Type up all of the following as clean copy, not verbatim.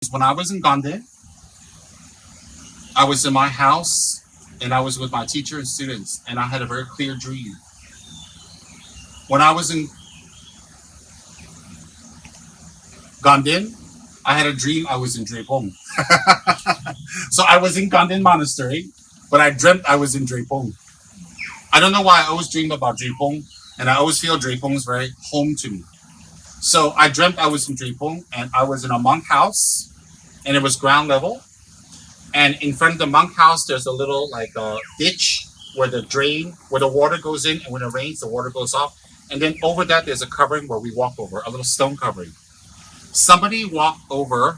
When I was in Ganden, I was in my house and I was with my teacher and students, and I had a very clear dream. When I was in Ganden, I had a dream I was in Drepung. So I was in Ganden Monastery, but I dreamt I was in Drepung. I don't know why I always dream about Drepung, and I always feel Drepung is very home to me. So I dreamt I was in Drepung, and I was in a monk house, and it was ground level. And in front of the monk house, there's a little like a ditch where the drain, where the water goes in, and when it rains, the water goes off. And then over that, there's a covering where we walk over, a little stone covering. Somebody walked over,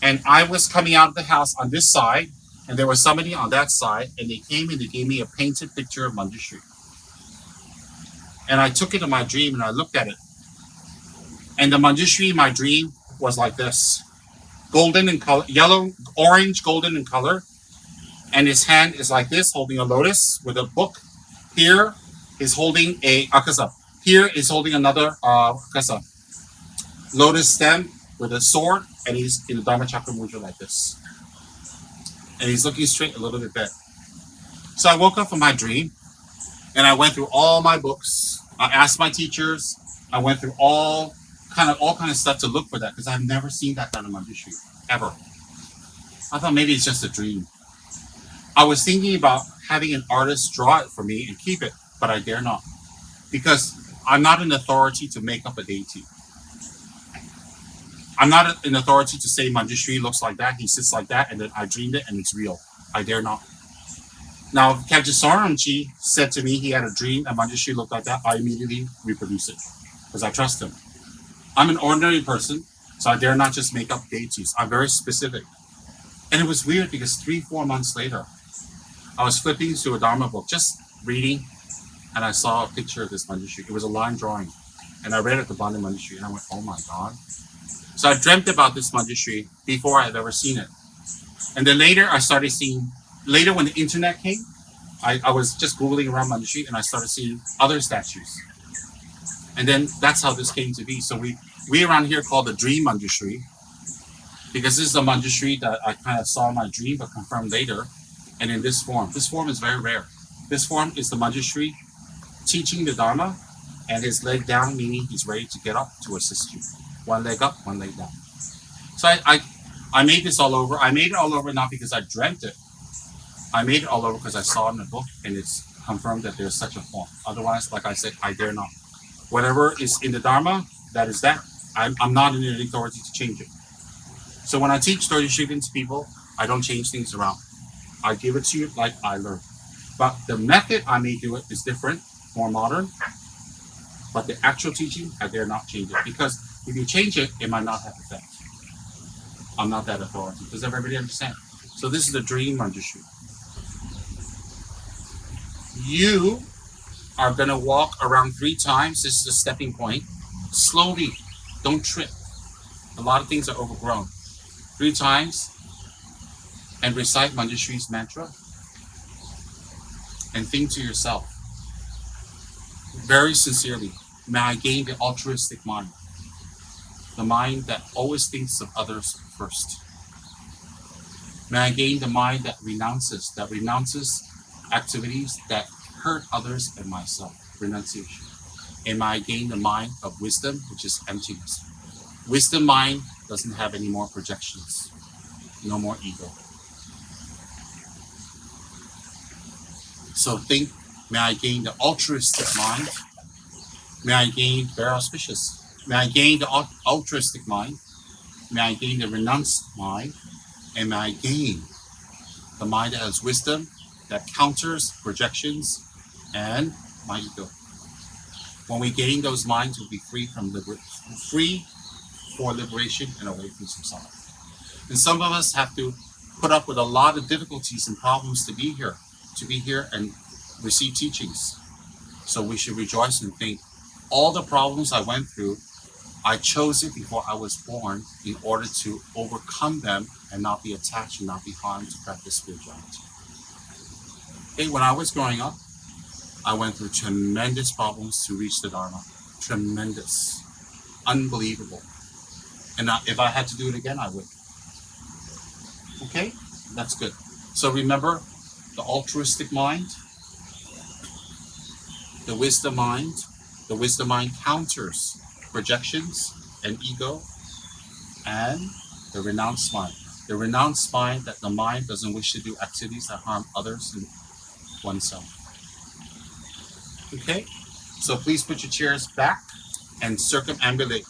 and I was coming out of the house on this side, and there was somebody on that side, and they came and they gave me a painted picture of Manjushri. And I took it in my dream and I looked at it. And the Manjushri in my dream was like this. Golden in color, yellow, orange, golden in color. And his hand is like this, holding a lotus with a book. Here is holding a akasa. Here is holding another akasa. Lotus stem with a sword, and he's in the Dharma Chakra Mudra like this. And he's looking straight a little bit back. So I woke up from my dream, and I went through all my books. I asked my teachers. I went through all kind of stuff to look for that, because I've never seen that done in Manjushri, ever. I thought maybe it's just a dream. I was thinking about having an artist draw it for me and keep it, but I dare not, because I'm not an authority to make up a deity. I'm not an authority to say Manjushri looks like that, he sits like that, and then I dreamed it and it's real. I dare not. Now, if Kajaswaramji said to me he had a dream and Manjushri looked like that, I immediately reproduce it, because I trust him. I'm an ordinary person, so I dare not just make up deities. I'm very specific. And it was weird because 3-4 months later, I was flipping through a Dharma book, just reading, and I saw a picture of this Manjushri. It was a line drawing. And I read at the bottom Manjushri, and I went, oh my God. So I dreamt about this Manjushri before I had ever seen it. And then later, later when the internet came, I was just Googling around Manjushri, and I started seeing other statues. And then that's how this came to be. So we around here call the dream Manjushri, because this is the Manjushri that I kind of saw in my dream but confirmed later, and in this form. This form is very rare. This form is the Manjushri teaching the Dharma, and his leg down, meaning he's ready to get up to assist you. One leg up, one leg down. So I made this all over. I made it all over not because I dreamt it. I made it all over because I saw it in the book, and it's confirmed that there's such a form. Otherwise, like I said, I dare not. Whatever is in the Dharma, that is that. I'm not in any authority to change it. So when I teach 30 Shivan to people, I don't change things around. I give it to you like I learned. But the method I may do it is different, more modern. But the actual teaching, I dare not change it. Because if you change it, it might not have effect. I'm not that authority. Does everybody understand? So this is the dream Manjushri. You are going to walk around 3 times. This is a stepping point. Slowly. Don't trip. A lot of things are overgrown. 3 times. And recite Manjushri's mantra. And think to yourself, very sincerely, may I gain the altruistic mind. The mind that always thinks of others first. May I gain the mind that renounces activities that hurt others and myself. Renunciation. And may I gain the mind of wisdom, which is emptiness. Wisdom mind doesn't have any more projections. No more ego. So think, may I gain the altruistic mind. May I gain, very auspicious. May I gain the altruistic mind. May I gain the renounced mind. And may I gain the mind that has wisdom, that counters projections and my ego. When we gain those minds, we'll be free for liberation and away from samsara. And some of us have to put up with a lot of difficulties and problems to be here and receive teachings. So we should rejoice and think, all the problems I went through, I chose it before I was born in order to overcome them and not be attached and not be harmed to practice spirituality. Okay, when I was growing up, I went through tremendous problems to reach the Dharma. Tremendous. Unbelievable. And if I had to do it again, I would. Okay, that's good. So remember, the altruistic mind, the wisdom mind. The wisdom mind counters projections and ego, and the renounced mind. The renounced mind, that the mind doesn't wish to do activities that harm others and oneself. Okay, so please put your chairs back and circumambulate.